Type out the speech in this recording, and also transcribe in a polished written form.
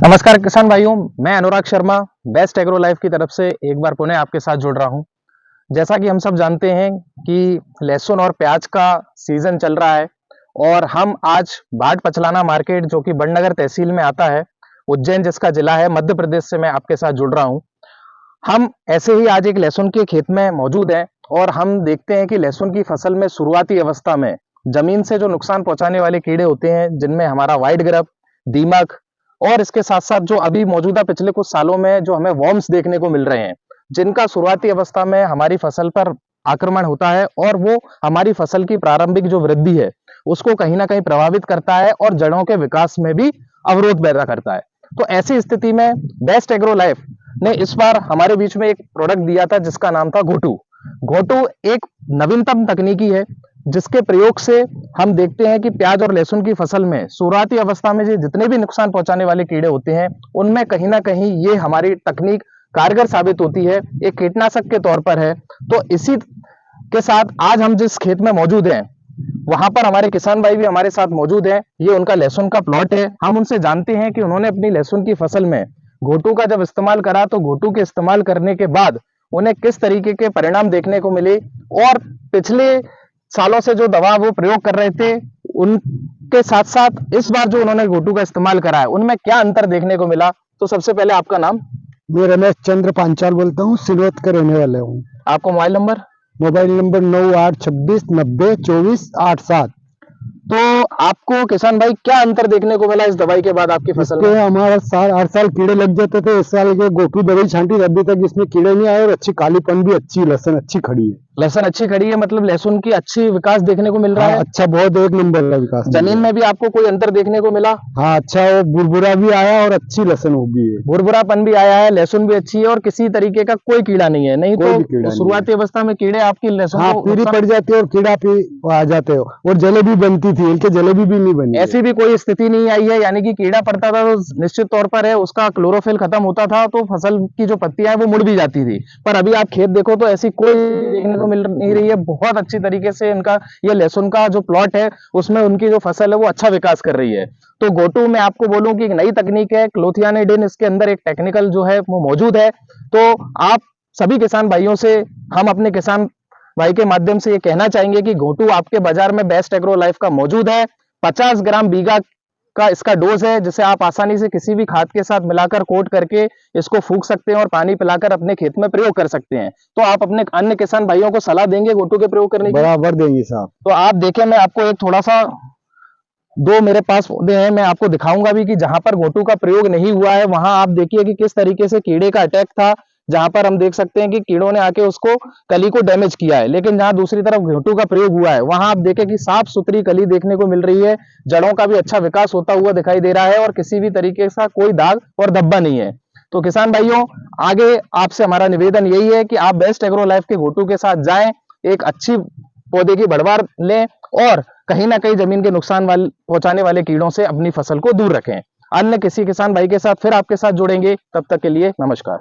नमस्कार किसान भाइयों, मैं Anurag Sharma best agro life की तरफ से एक बार पुनः आपके साथ जुड़ रहा हूं। जैसा कि हम सब जानते हैं कि लहसुन और प्याज का सीजन चल रहा है और हम आज भाट पचलाना मार्केट जो कि बड़नगर तहसील में आता है, उज्जैन जिसका जिला है, मध्य प्रदेश से मैं आपके साथ जुड़ रहा हूं। हम ऐसे ही आज एक लहसुन के खेत में मौजूद हैं और हम देखते हैं कि लहसुन की फसल में शुरुआती अवस्था में जमीन से जो नुकसान पहुंचाने वाले कीड़े होते हैं, जिनमें हमारा व्हाइट ग्रब, दीमक और इसके साथ साथ जो अभी मौजूदा पिछले कुछ सालों में जो हमें वर्म्स देखने को मिल रहे हैं, जिनका शुरुआती अवस्था में हमारी फसल पर आक्रमण होता है और वो हमारी फसल की प्रारंभिक जो वृद्धि है उसको कहीं ना कहीं प्रभावित करता है और जड़ों के विकास में भी अवरोध पैदा करता है। तो ऐसी स्थिति में बेस्ट एग्रो लाइफ ने इस बार हमारे बीच में एक प्रोडक्ट दिया था जिसका नाम था घोटू। घोटू एक नवीनतम तकनीकी है जिसके प्रयोग से हम देखते हैं कि प्याज और लहसुन की फसल में शुरुआती अवस्था में जितने भी नुकसान पहुंचाने वाले कीड़े होते हैं उनमें कहीं ना कहीं ये हमारी तकनीक कारगर साबित होती है, एक कीटनाशक के तौर पर है। तो इसी के साथ आज हम जिस खेत में मौजूद हैं वहां पर हमारे किसान भाई भी हमारे साथ मौजूद हैं। ये उनका लहसुन का प्लॉट है। हम उनसे जानते हैं कि उन्होंने अपनी लहसुन की फसल में घोटू का जब इस्तेमाल करा तो घोटू के इस्तेमाल करने के बाद उन्हें किस तरीके के परिणाम देखने को मिले और पिछले सालों से जो दवा वो प्रयोग कर रहे थे उनके साथ साथ इस बार जो उन्होंने घोटू का इस्तेमाल करा है उनमें क्या अंतर देखने को मिला। तो सबसे पहले आपका नाम? मैं रमेश चंद्र पांचाल बोलता हूँ, सिलवत का रहने वाला हूँ। आपको मोबाइल नंबर? Mobile number 9826902487। तो आपको किसान भाई क्या अंतर देखने को मिला इस दवाई के बाद आपकी फसल में? हमारा हर साल कीड़े लग जाते थे, इस साल के गोटू दवाई छांटी अभी तक इसमें कीड़े नहीं आए और अच्छी कालीपन भी अच्छी, लहसुन अच्छी खड़ी है। लहसुन अच्छी खड़ी है, मतलब लहसुन की अच्छी विकास देखने को मिल रहा है। अच्छा, बहुत एक नंबर का विकास। जमीन में भी आपको कोई अंतर देखने को मिला? हाँ, अच्छा, वो बुरबुरा भी आया और अच्छी लहसुन होगी है। बुरबुरापन भी आया है, लहसुन भी अच्छी है और किसी तरीके का कोई कीड़ा नहीं है। नहीं तो शुरुआती अवस्था में कीड़े आपकी लहसुन को पीली पड़ जाती है और कीड़ा भी आ जाते हो और जलेबी बनती थी, इनके जलेबी भी नहीं बनी। ऐसी भी कोई स्थिति नहीं आई है, यानी कि कीड़ा पड़ता था तो निश्चित तौर पर है उसका क्लोरोफिल खत्म होता था तो फसल की जो पत्तियां है वो मुड़ भी जाती थी। पर अभी आप खेत देखो तो ऐसी कोई देखने को मिल नहीं रही है। बहुत अच्छी तरीके से इनका ये लहसुन का जो प्लॉट है उसमें उनकी जो फसल है वो अच्छा विकास कर रही है। तो गोटू में आपको बोलूं कि एक नई तकनीक है, क्लोथियानिडिन इसके अंदर एक टेक्निकल जो है वो मौजूद है। तो आप सभी किसान भाइयों से हम अपने किसान भाई के माध्यम से ये कहना चाहेंगे कि घोटू आपके बाजार में बेस्ट एग्रो लाइफ का मौजूद है। 50 ग्राम बीघा का इसका डोज है जिसे आप आसानी से किसी भी खाद के साथ मिलाकर कोट करके इसको फूंक सकते हैं और पानी पिलाकर अपने खेत में प्रयोग कर सकते हैं। तो आप अपने अन्य किसान भाइयों को सलाह देंगे घोटू के प्रयोग करने की? बराबर देंगे साहब। तो आप देखें, मैं आपको एक थोड़ा सा दो मेरे पास पौधे हैं, मैं आपको दिखाऊंगा भी कि जहां पर घोटू का प्रयोग नहीं हुआ है वहां आप देखिए कि किस तरीके से कीड़े का अटैक था। जहां पर हम देख सकते हैं कि कीड़ों ने आके उसको कली को डैमेज किया है, लेकिन जहां दूसरी तरफ घोटू का प्रयोग हुआ है वहां आप देखें कि साफ सुथरी कली देखने को मिल रही है, जड़ों का भी अच्छा विकास होता हुआ दिखाई दे रहा है और किसी भी तरीके का कोई दाग और धब्बा नहीं है। तो किसान भाइयों, आगे आपसे हमारा निवेदन यही है कि आप बेस्ट एग्रो लाइफ के घोटू के साथ जाएं, एक अच्छी पौधे की बढ़वार लें और कहीं ना कहीं जमीन के नुकसान पहुंचाने वाले कीड़ों से अपनी फसल को दूर रखें। अन्य किसी किसान भाई के साथ फिर आपके साथ जुड़ेंगे, तब तक के लिए नमस्कार।